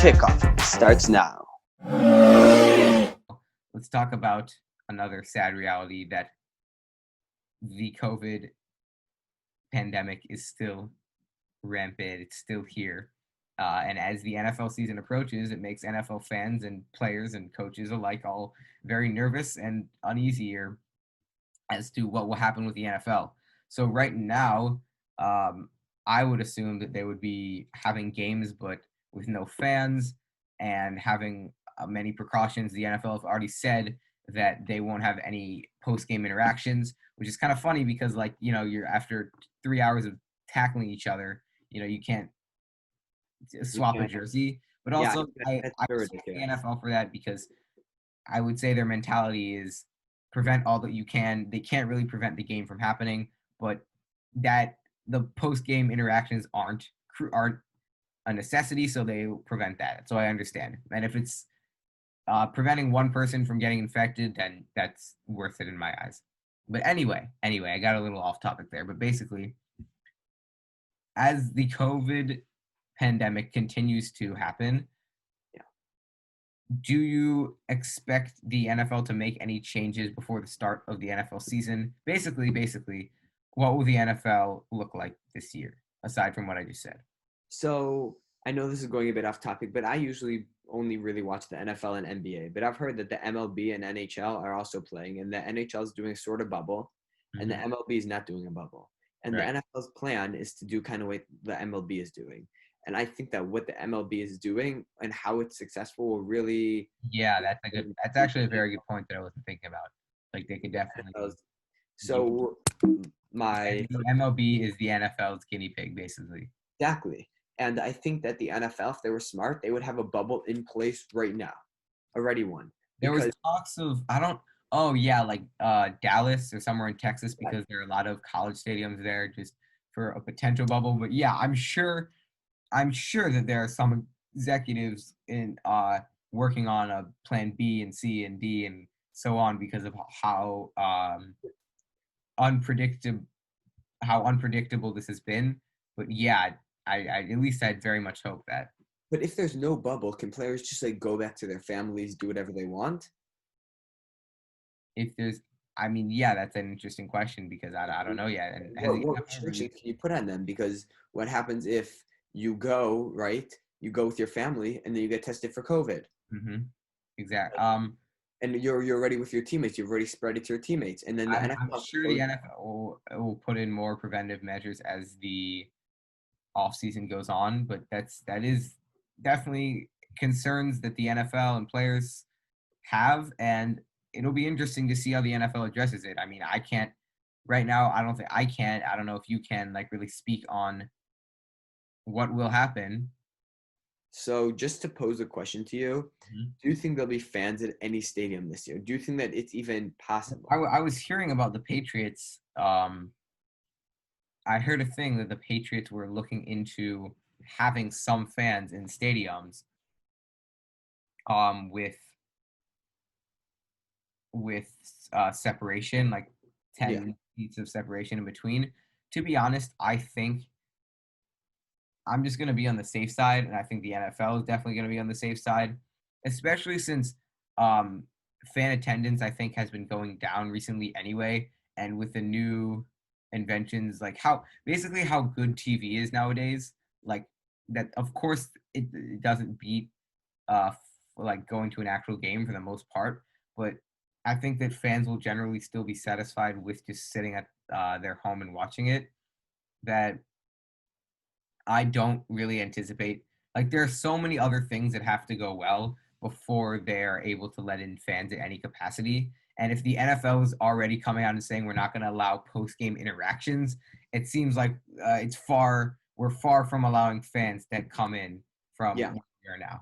Kickoff starts now. Let's talk about another sad reality that the COVID pandemic is still rampant. It's still here. And as the NFL season approaches, it makes NFL fans and players and coaches alike all very nervous and uneasy as to what will happen with the NFL. So right now, I would assume that they would be having games, but with no fans and having many precautions. The NFL have already said that they won't have any post-game interactions, which is kind of funny because, like, you're after 3 hours of tackling each other, you can't swap a jersey. But Yeah, also, that's I very respect the ridiculous. NFL for that because I would say their mentality is prevent all that you can. They can't really prevent the game from happening, but that the post-game interactions aren't a necessity, so they prevent that. So I understand. And if it's preventing one person from getting infected, then that's worth it in my eyes. But anyway, I got a little off topic there. But basically, as the COVID pandemic continues to happen, Yeah. do you expect the NFL to make any changes before the start of the NFL season? Basically, what will the NFL look like this year, aside from what I just said? So I know this is going a bit off topic, but I usually only really watch the NFL and NBA. But I've heard that the MLB and NHL are also playing, and the NHL is doing a sort of bubble, and the Mhm. MLB is not doing a bubble. And the Right. NFL's plan is to do kind of what the MLB is doing. And I think that what the MLB is doing and how it's successful will really Yeah, that's actually a very good point that I wasn't thinking about. Like they could definitely NFL's. you So my the MLB is the NFL's guinea pig, basically. Exactly. And I think that the NFL, if they were smart, they would have a bubble in place right now, already one. There was Because talks of I don't oh yeah, like Dallas or somewhere in Texas because there are a lot of college stadiums there just for a potential bubble. But yeah, I'm sure that there are some executives in working on a plan B and C and D and so on because of unpredictable how unpredictable this has been. But yeah, I at least I'd very much hope that but if there's no bubble, can players just like go back to their families, do whatever they want? if there's I mean, yeah, that's an interesting question because I don't know yet. And has What the what NFL restrictions released? can you put on them? Because what happens if you go, right? You go with your family and then you get tested for COVID. Mm-hmm. Exactly. And you're already with your teammates. You've already spread it to your teammates. And then the I'm NFL sure the NFL will put in more preventive measures as the off season goes on, but that is definitely concerns that the NFL and players have, and it'll be interesting to see how the NFL addresses it. I mean, I can't right now. I don't think I can. I don't know if you can like really speak on what will happen. So just to pose a question to you, Mhm. do you think there'll be fans at any stadium this year? Do you think that it's even possible? I was hearing about the Patriots. I heard a thing that the Patriots were looking into having some fans in stadiums with with separation, like Yeah. 10 feet of separation in between. To be honest, I think I'm just going to be on the safe side, and I think the NFL is definitely going to be on the safe side, especially since um, fan attendance, I think, has been going down recently anyway. And with the new inventions, like how good TV is nowadays, like that, of course, it doesn't beat like going to an actual game for the most part. But I think that fans will generally still be satisfied with just sitting at their home and watching it. That I don't really anticipate. Like there are so many other things that have to go well before they're able to let in fans in any capacity. And if the NFL is already coming out and saying we're not going to allow post-game interactions, it seems like we're far from allowing fans that come in from Yeah. where we are now.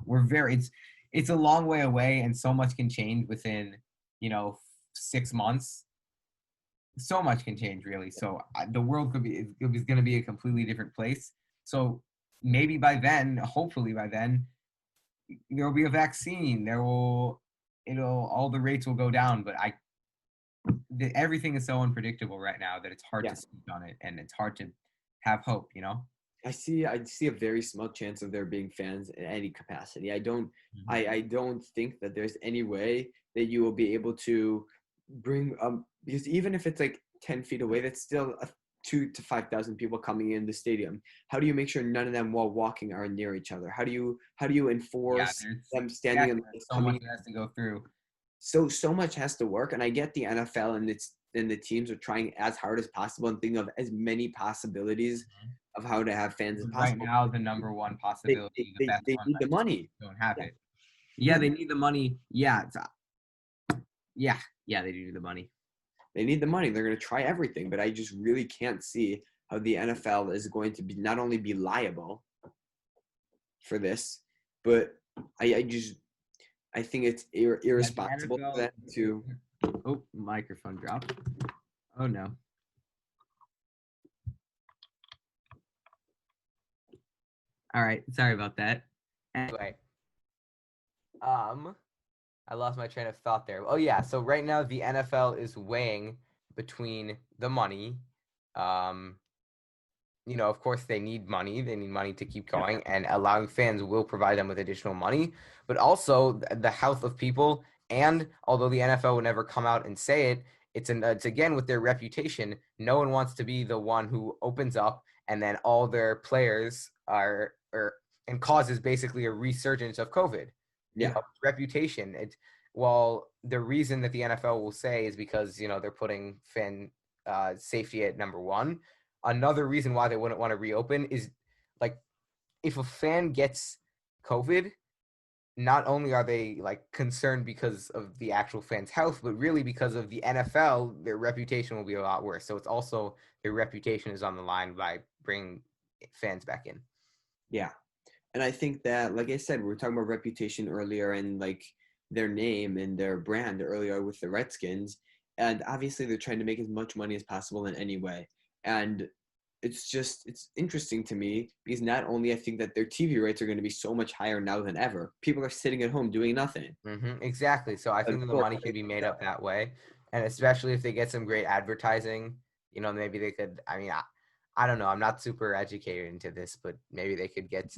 It's a long way away, and so much can change within 6 months. So much can change really. So the world is going to be a completely different place. So maybe by then, hopefully by then, there will be a vaccine. It'll all the rates will go down. But everything is so unpredictable right now that it's hard Yeah. to speak on it, and it's hard to have hope. I see a very small chance of there being fans in any capacity. I don't think that there's any way that you will be able to bring because even if it's like 10 feet away, that's still 2 to 5,000 people coming in the stadium. How do you make sure none of them while walking are near each other? How do you Yeah, enforce there's them standing in exactly line there's so coming much in? that has to go through. So much has to work, and I get the NFL and the teams are trying as hard as possible and thinking of as many possibilities Mhm. of how to have fans as But right possible. now, the number one They possibility, the they best they one, need the like, just money. don't have Yeah, it. Yeah, yeah, they need the money. Yeah, yeah, yeah, they do need the money. they need the money. They're going to try everything, but I just really can't see how the NFL is going to be not only be liable for this, but I think it's Yeah, the irresponsible for NFL. them to. Oh, microphone dropped. Oh no. All right, sorry about that. Anyway, um, I lost my train of thought there. Oh yeah, so right now the NFL is weighing between the money. Um, of course they need money. They need money to keep going, and allowing fans will provide them with additional money, but also the health of people. And although the NFL would never come out and say it, it's again with their reputation. No one wants to be the one who opens up and then all their players are and causes basically a resurgence of COVID. Yeah, Reputation. Well, the reason that the NFL will say is because they're putting fan safety at number one. Another reason why they wouldn't want to reopen is like if a fan gets COVID, not only are they like concerned because of the actual fan's health, but really because of the NFL, their reputation will be a lot worse. So it's also their reputation is on the line by bringing fans back in. yeah. And I think that, like I said, we were talking about reputation earlier and like their name and their brand earlier with the Redskins. And obviously, they're trying to make as much money as possible in any way. And it's interesting to me because not only I think that their TV rates are going to be so much higher now than ever. People are sitting at home doing nothing. Exactly. So I But think that the still, money can be made up that way, and especially if they get some great advertising, maybe they could. I mean, I don't know. I'm not super educated into this, but maybe they could get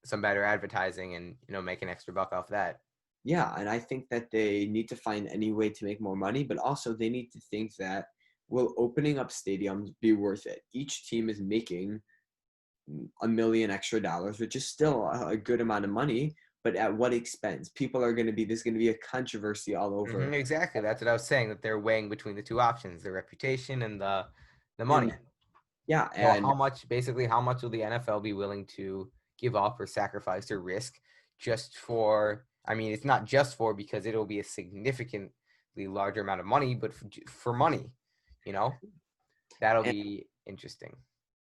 some better advertising and make an extra buck off that. yeah, and I think that they need to find any way to make more money, but also they need to think that will opening up stadiums be worth it? Each team is making $1 million extra dollars, which is still a good amount of money, but at what expense? People are going to be there's going to be a controversy all over, Exactly. That's what I was saying. That they're weighing between the two options: the reputation and the money. and yeah, So and how much will the NFL be willing to give up or sacrifice or risk just for? I mean, it's not just for because it'll be a significantly larger amount of money, but for money, you know, that'll and be interesting.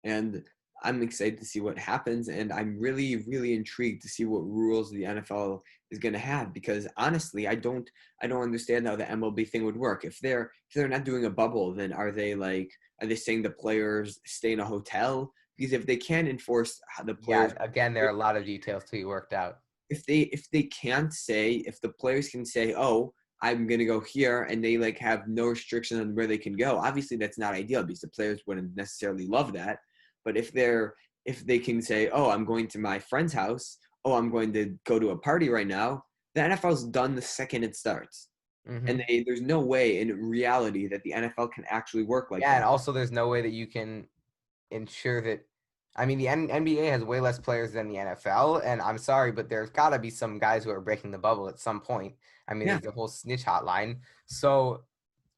and I'm excited to see what happens, and I'm really, really intrigued to see what rules the NFL is going to have because honestly, I don't understand how the MLB thing would work. If they're not doing a bubble, then are they saying the players stay in a hotel? Because if they can't enforce how the Yeah, players again, there are a lot of details to be worked out. if they can't say if the players can say, oh, I'm gonna go here, and they like have no restriction on where they can go, obviously that's not ideal because the players wouldn't necessarily love that. But if they can say, oh, I'm going to my friend's house, oh, I'm going to go to a party right now, the NFL's done the second it starts. And hmm there's no way in reality that the NFL can actually work like Yeah, and that. also there's no way that you can ensure that. I mean, the NBA has way less players than the NFL, and I'm sorry, but there's got to be some guys who are breaking the bubble at some point. I mean, Yeah. there's the whole snitch hotline. So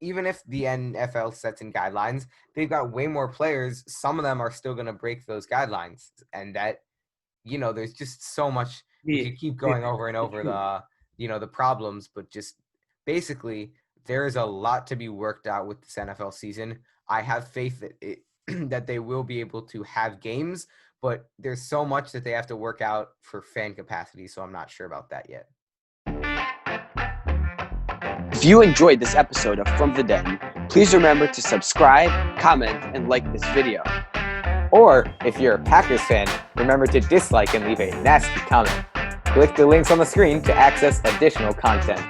even if the NFL sets in guidelines, they've got way more players. Some of them are still going to break those guidelines, and there's just so much. We The, could keep the, going over and the over truth. the problems, but just basically there is a lot to be worked out with this NFL season. I have faith that that they will be able to have games, but there's so much that they have to work out for fan capacity, so I'm not sure about that yet. If you enjoyed this episode of From the Den, please remember to subscribe, comment, and like this video. Or if you're a Packers fan, remember to dislike and leave a nasty comment. Click the links on the screen to access additional content.